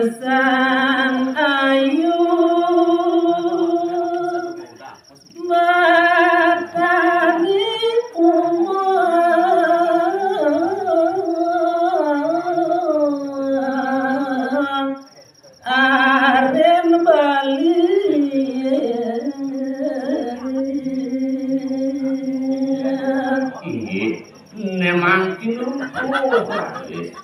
Desan ayu matani umang aren bali memang itu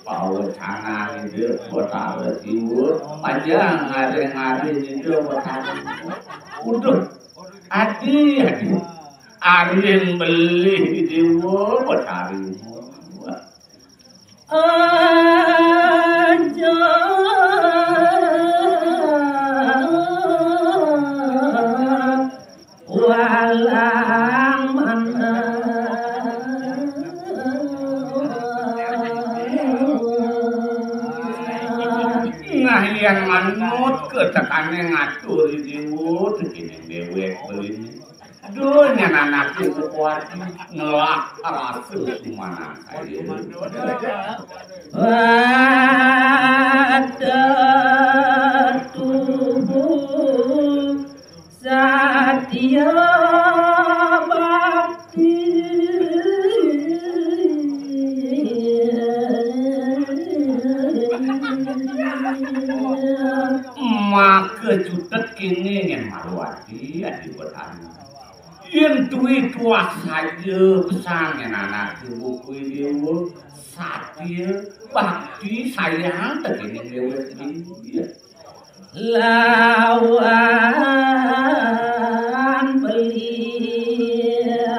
pawacangan itu kota timur panjang ngare-ngare itu kota udah adi arin beli di kota aja walang mana yang manut ke tekane ngatur diwut iki dewek beli dunya anak itu kuat ngelak rasul mana saya ada tubuh satya bakti maka jutet kini yang marwati adi bertanya yang duit tuas saja pesan yang anak buku dewa satya bakti sayang tekini dewa lawan belia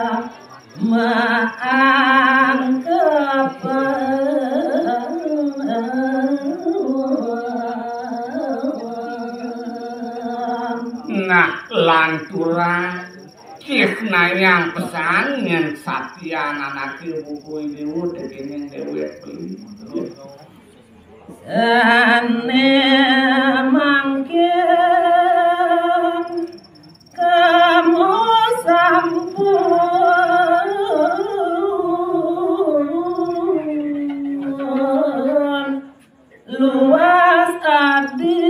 maang nah lanturan kisna yang pesan yang satya anak buku dewa tekini dewa sane mangkin kamu sampun luas adi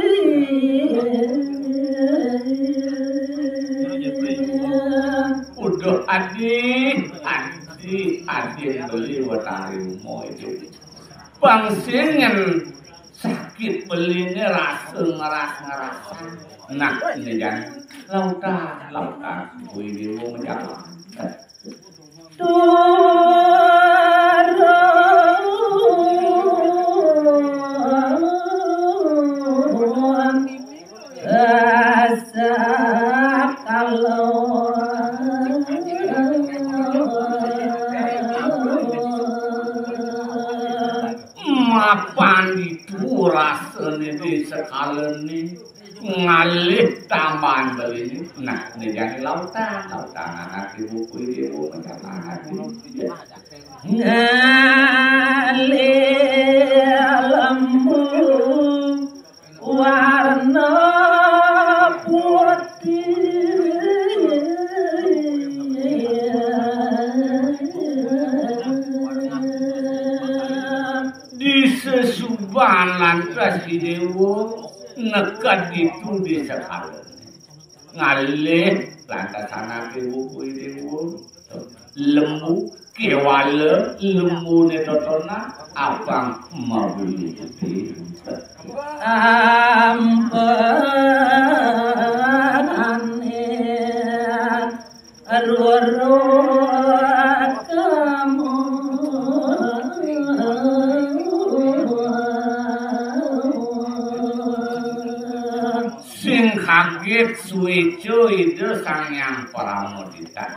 udah adi beli watari mau itu bangsingan sakit belinya ngerasa nah ini kan lautan gue di mau menjaga turun rasa kalau mapan itu rasanya di sekalani ngalih tambahan beli nah ini jadi lautan anak ibu menjaga ngalih lembu warna putih di sesubahan kasih dewa nekat itu di sekarang ngalih lantas anak ibu lembu kewala lembu netotona abang mau beli ampanane aru kamu kaget suwejo itu sang yang pramodita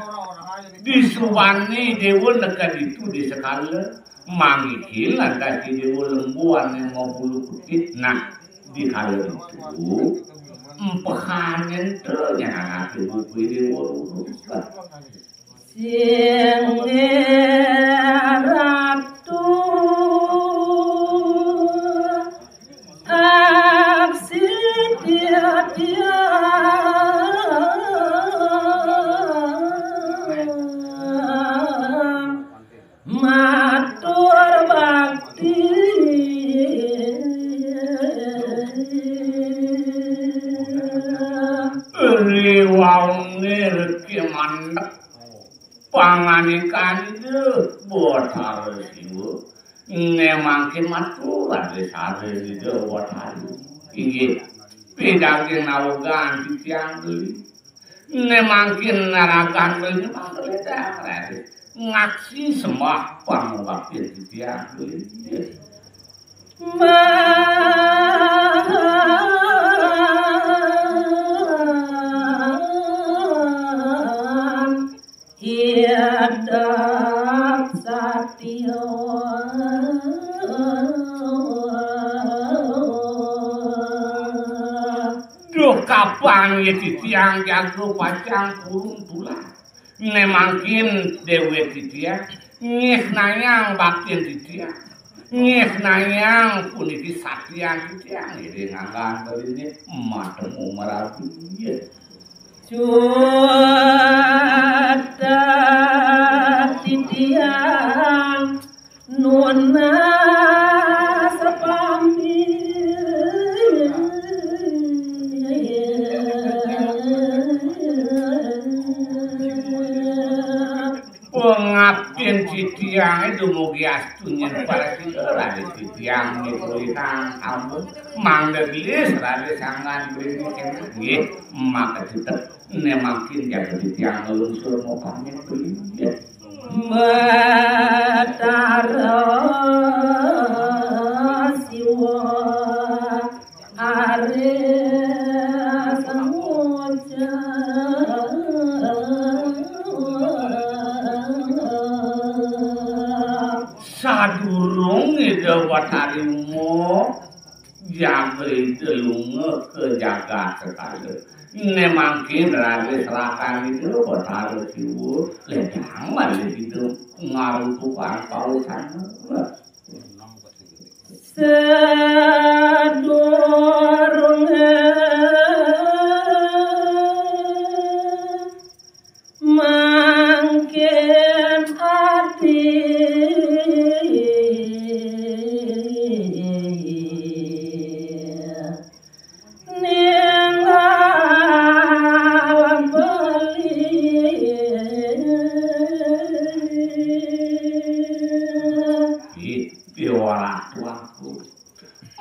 disubani dewa nekat itu di sekala mangikil lantas dewa lembuan yang mau bulu putih nah di kala itu empehanen ternya anak ibu dewa sing ratu aksi dia Riwange reki mandhek pangane kandhe Bathara Siwa nemangke maturan sare Bathara inggih pidhaking nawogan tiyang beli nemangke narakan beli ngaksi sembah pangwakil tiyang beli Hiadap satya duh kapan ya titiang jago pacang kurung tulang nemangkin dewe titiang ngih nanyang baktin titiang ngih nanyang puniki satyan titiang ini nganggan ini matemu merapi Cuata titiang nuna sapami pengabdian titiang dumugi astunyen para rade titiang nikulitan ampun manggelis rade sangan nggih maka ditet nemakin jaga titiang ngelunsur mau pamit belinya Bathara Siwa are samuja sadurunge Batharimu jangkrik delunge ke jagat sekali nemangkin rade serakan itu Bathara Siwa ledang malih itu ngaruh tukang pausan sedurunge mangkin hati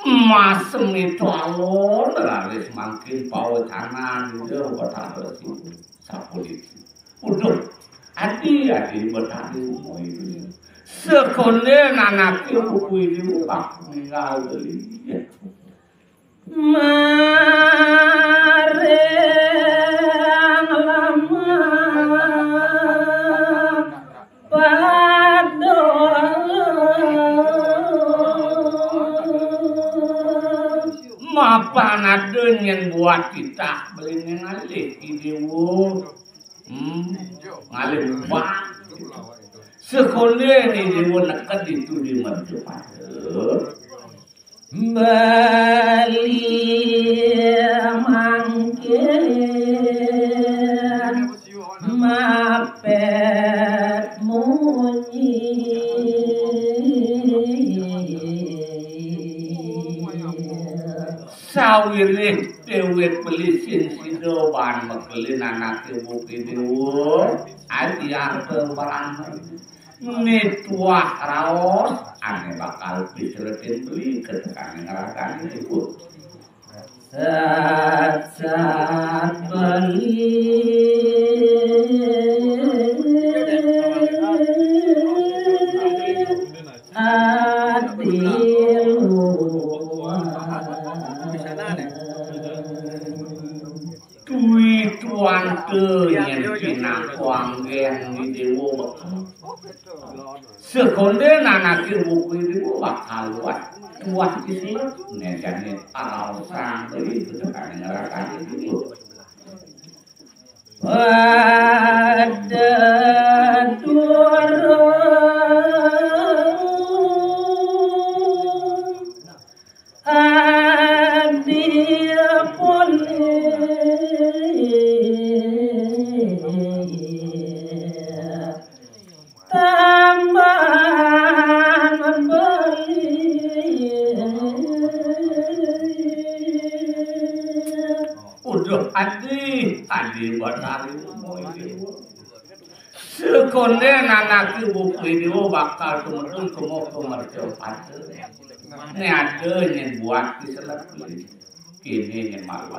masem itu alon laris makin pawacanan itu Bathara Siwa sapoliti udah adi Bathara Siwa itu sekonde nanake buku ini tak meninggal beli mareng lama mapan ada yang buat kita beli ngalih idewo ngalih bang sekolah ini idewo nekat itu di merjupat bali mangkin mapet munyi sawirih dewek pelisin sidoban mekelin anake buki dewo adi arto barang nituah raos ane bakal pisretin beli ketekan ngerakan itu sat beli tuan teu nyen pina kuanggen di dewo sekonde nanakir buku dewo bakal luat tuah isi nejane alasan beli ketekan ngerakan itu pada Udah adi batari moy dewa. Sekonde anak ibu dewa bakal tumutun kumo kumerjo pade. Ini ada yang buat diselak kini yang malu.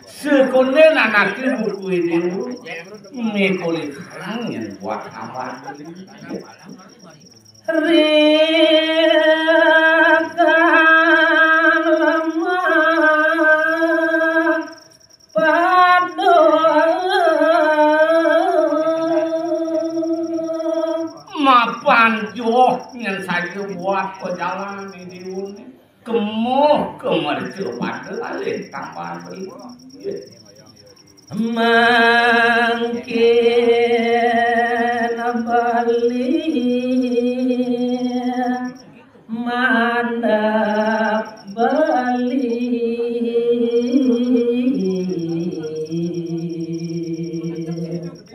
Sekonde anak ibu dewa mekoli kang yang buat apa? Panjo yang saya buat pejalan ini kemoh kemercu pada alih tambahan beli mangkin bali mandap bali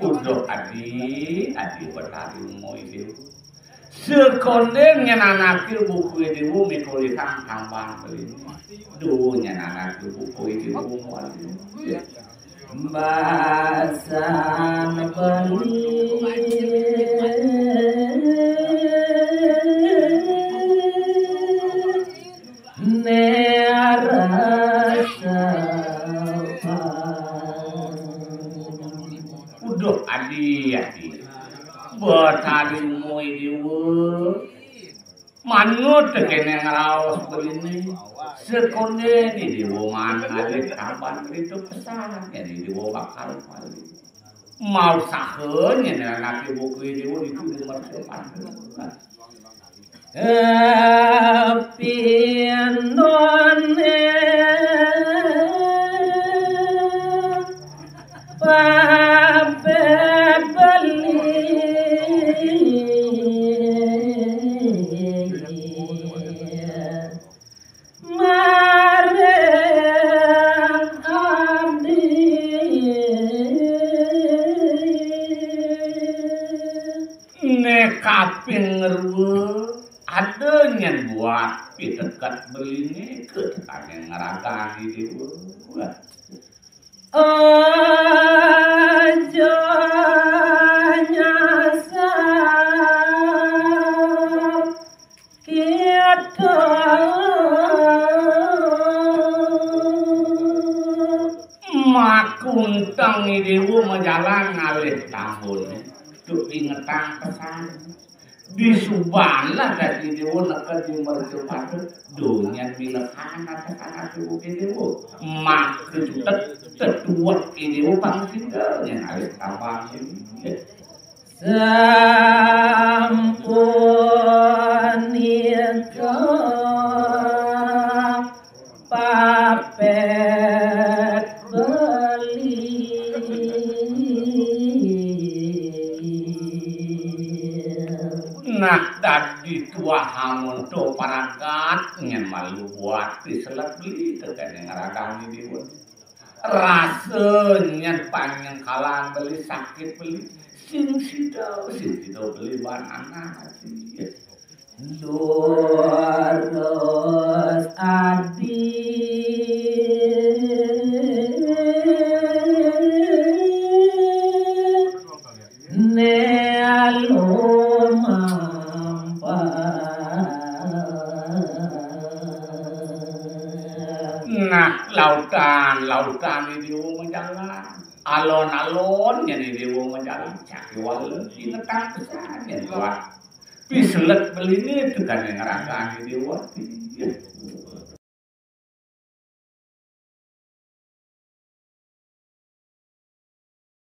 udah adi bertari mau itu sekonden yang anak buku itu mikuli kang tambang beli dunya anak buku itu basan beli nerasa udah adi bertari mau itu manut kene ngeraos begini sekonde ini diwoman ada tambahan itu pesan jadi diwo bakal mau sahen yang anak ibu itu di mercepan pinone papet beli kaping ngerwe ada yang buat di dekat beline ke dekat yang ngeraga di dewa aja nyasa kita makuntang di dewa menjalan ngalih tahun tuh ingetang pesan di subhanlah dari dewa nekat di mercepat dunia bilekan anak ibu dewa mak kejutet tetuat dewa bang tinggal yang harus tambah sampun nika papet beli nah tadi tua hamun to parakat nyen malu buat diselak beli tekan yang ngaragang di dewa rasa nyen panjang kalang beli sakit beli sing sido beli bahan anak lurus adi nah lautan ini dewa menjalan alon-alon yang dewa menjalan cakwal ingetang pesan yang buat piselet beli ini tekan yang ngerasain dewa